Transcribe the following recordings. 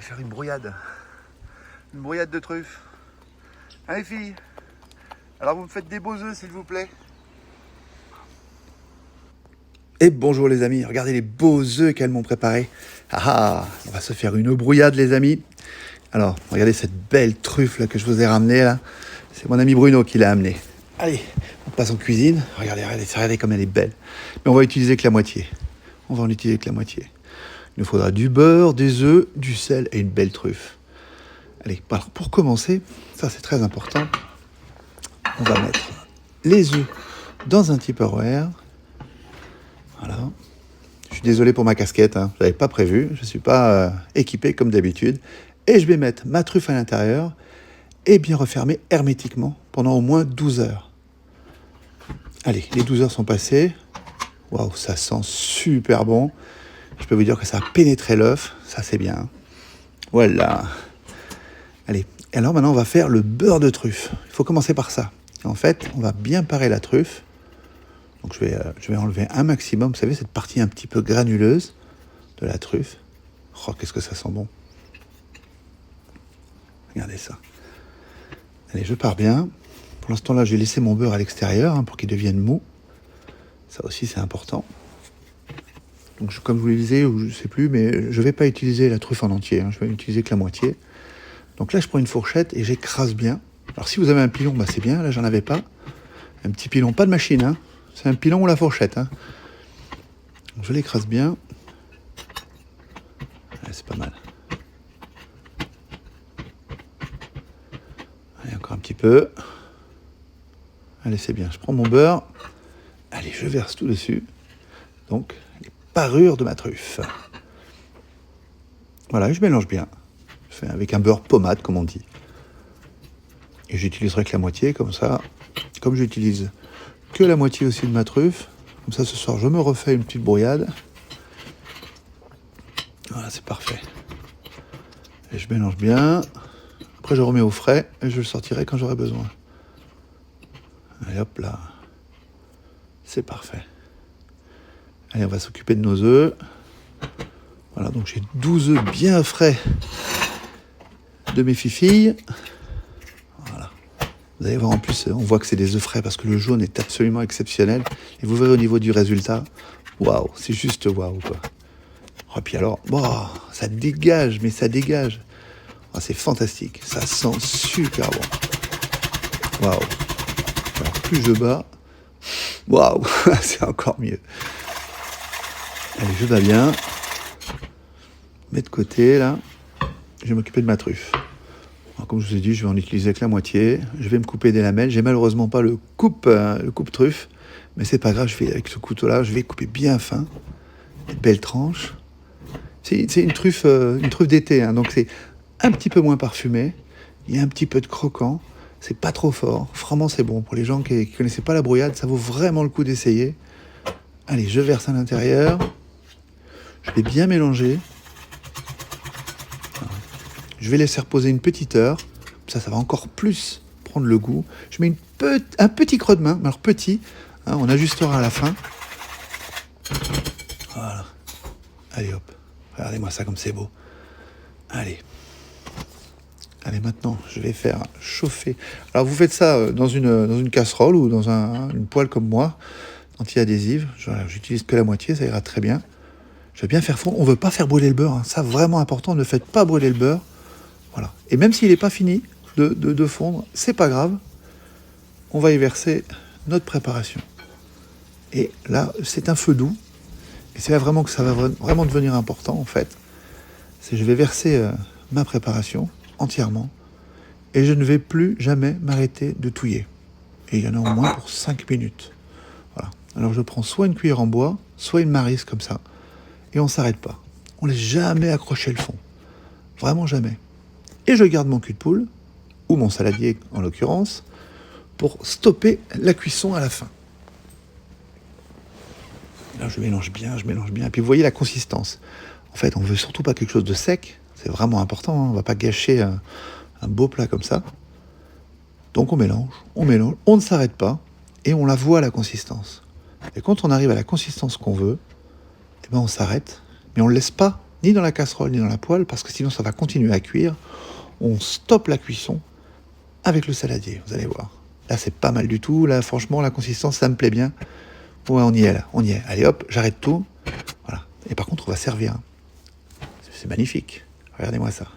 vais faire une brouillade. Une brouillade de truffes. Allez filles, alors vous me faites des beaux œufs s'il vous plaît. Et bonjour les amis, regardez les beaux œufs qu'elles m'ont préparés. On va se faire une brouillade les amis. Alors, regardez cette belle truffe là que je vous ai ramenée là. C'est mon ami Bruno qui l'a amenée. Allez, on passe en cuisine. Regardez comme elle est belle. Mais on va utiliser que la moitié. On va en utiliser que la moitié. Il nous faudra du beurre, des œufs, du sel et une belle truffe. Allez, alors pour commencer, ça c'est très important, on va mettre les œufs dans un Tupperware. Voilà. Je suis désolé pour ma casquette, hein. Je n'avais pas prévu, je ne suis pas équipé comme d'habitude. Et je vais mettre ma truffe à l'intérieur et bien refermer hermétiquement pendant au moins 12 heures. Allez, les 12 heures sont passées. Waouh, ça sent super bon. Je peux vous dire que ça a pénétré l'œuf, ça c'est bien. Voilà. Allez, et alors maintenant on va faire le beurre de truffe. Il faut commencer par ça. En fait, on va bien parer la truffe. Donc je vais enlever un maximum, vous savez, cette partie un petit peu granuleuse de la truffe. Oh, qu'est-ce que ça sent bon. Regardez ça. Allez, je pars bien. Pour l'instant là, j'ai laissé mon beurre à l'extérieur pour qu'il devienne mou. Ça aussi c'est important. Donc comme je vous le disais, ou je ne sais plus, mais je ne vais pas utiliser la truffe en entier. Je vais utiliser que la moitié. Donc là, je prends une fourchette et j'écrase bien. Alors si vous avez un pilon, bah c'est bien. Là, j'en avais pas. Un petit pilon, pas de machine. C'est un pilon ou la fourchette. Donc, je l'écrase bien. Ouais, c'est pas mal. Allez, encore un petit peu. Allez, c'est bien. Je prends mon beurre. Allez, je verse tout dessus. Donc, les parures de ma truffe. Voilà, je mélange bien. Je fais avec un beurre pommade, comme on dit. Et j'utiliserai que la moitié, comme ça. Comme j'utilise que la moitié aussi de ma truffe. Comme ça, ce soir, je me refais une petite brouillade. Voilà, c'est parfait. Et je mélange bien. Après, je remets au frais et je le sortirai quand j'aurai besoin. Allez, hop là. C'est parfait. Allez, on va s'occuper de nos œufs. Voilà, donc j'ai 12 œufs bien frais de mes fifilles. Voilà. Vous allez voir, en plus, on voit que c'est des œufs frais parce que le jaune est absolument exceptionnel. Et vous verrez au niveau du résultat, waouh, c'est juste waouh, quoi. Et puis alors, ça dégage, mais ça dégage. Oh, c'est fantastique, ça sent super bon. Waouh. Alors plus je bats, waouh, c'est encore mieux. Allez, je bats bien. Mets de côté, là. Je vais m'occuper de ma truffe. Alors, comme je vous ai dit, je vais en utiliser que la moitié. Je vais me couper des lamelles. J'ai malheureusement pas le coupe-truffe. Mais c'est pas grave, avec ce couteau-là, je vais couper bien fin. Des belles tranches. C'est une truffe d'été, donc c'est un petit peu moins parfumé. Il y a un petit peu de croquant. C'est pas trop fort. Vraiment, c'est bon. Pour les gens qui connaissaient pas la brouillade, ça vaut vraiment le coup d'essayer. Allez, je verse à l'intérieur. Je vais bien mélanger. Je vais laisser reposer une petite heure. Ça va encore plus prendre le goût. Je mets un petit creux de main. Alors petit, on ajustera à la fin. Voilà. Allez hop. Regardez-moi ça comme c'est beau. Allez. Allez, maintenant, je vais faire chauffer. Alors, vous faites ça dans une casserole ou dans une poêle comme moi, anti-adhésive. J'utilise que la moitié, ça ira très bien. Je vais bien faire fondre. On ne veut pas faire brûler le beurre. Ça, vraiment important, ne faites pas brûler le beurre. Voilà. Et même s'il n'est pas fini de fondre, c'est pas grave. On va y verser notre préparation. Et là, c'est un feu doux. Et c'est là vraiment que ça va vraiment devenir important, en fait. Je vais verser ma préparation entièrement. Et je ne vais plus jamais m'arrêter de touiller. Et il y en a au moins pour 5 minutes. Voilà. Alors je prends soit une cuillère en bois, soit une maryse comme ça. Et on ne s'arrête pas. On ne laisse jamais accrocher le fond. Vraiment jamais. Et je garde mon cul de poule, ou mon saladier en l'occurrence, pour stopper la cuisson à la fin. Là, je mélange bien. Et puis vous voyez la consistance. En fait, on ne veut surtout pas quelque chose de sec. C'est vraiment important. On ne va pas gâcher un beau plat comme ça. Donc on mélange. On ne s'arrête pas. Et on la voit la consistance. Et quand on arrive à la consistance qu'on veut, on s'arrête. Mais on ne laisse pas ni dans la casserole, ni dans la poêle, parce que sinon ça va continuer à cuire. On stoppe la cuisson avec le saladier, vous allez voir. Là, c'est pas mal du tout. Là, franchement, la consistance, ça me plaît bien. Ouais, on y est là, on y est. Allez hop, j'arrête tout. Voilà. Et par contre, on va servir. C'est magnifique. Regardez-moi ça.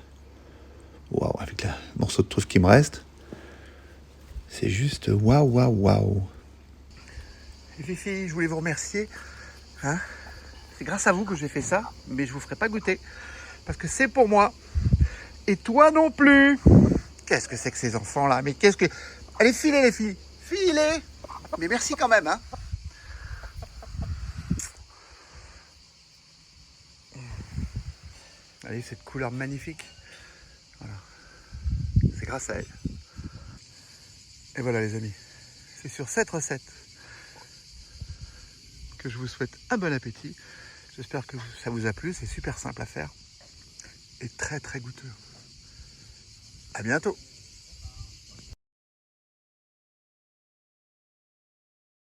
Waouh, avec le morceau de truffe qui me reste. C'est juste waouh, waouh, waouh. Et Fifi, je voulais vous remercier. Hein, c'est grâce à vous que j'ai fait ça, mais je vous ferai pas goûter. Parce que c'est pour moi. Et toi non plus. Qu'est-ce que c'est que ces enfants-là? Mais qu'est-ce que... Allez, filez les filles. Filez. Mais merci quand même, hein. Allez, cette couleur magnifique. Voilà. C'est grâce à elle. Et voilà les amis. C'est sur cette recette que je vous souhaite un bon appétit. J'espère que ça vous a plu. C'est super simple à faire. Et très très goûteux. À bientôt.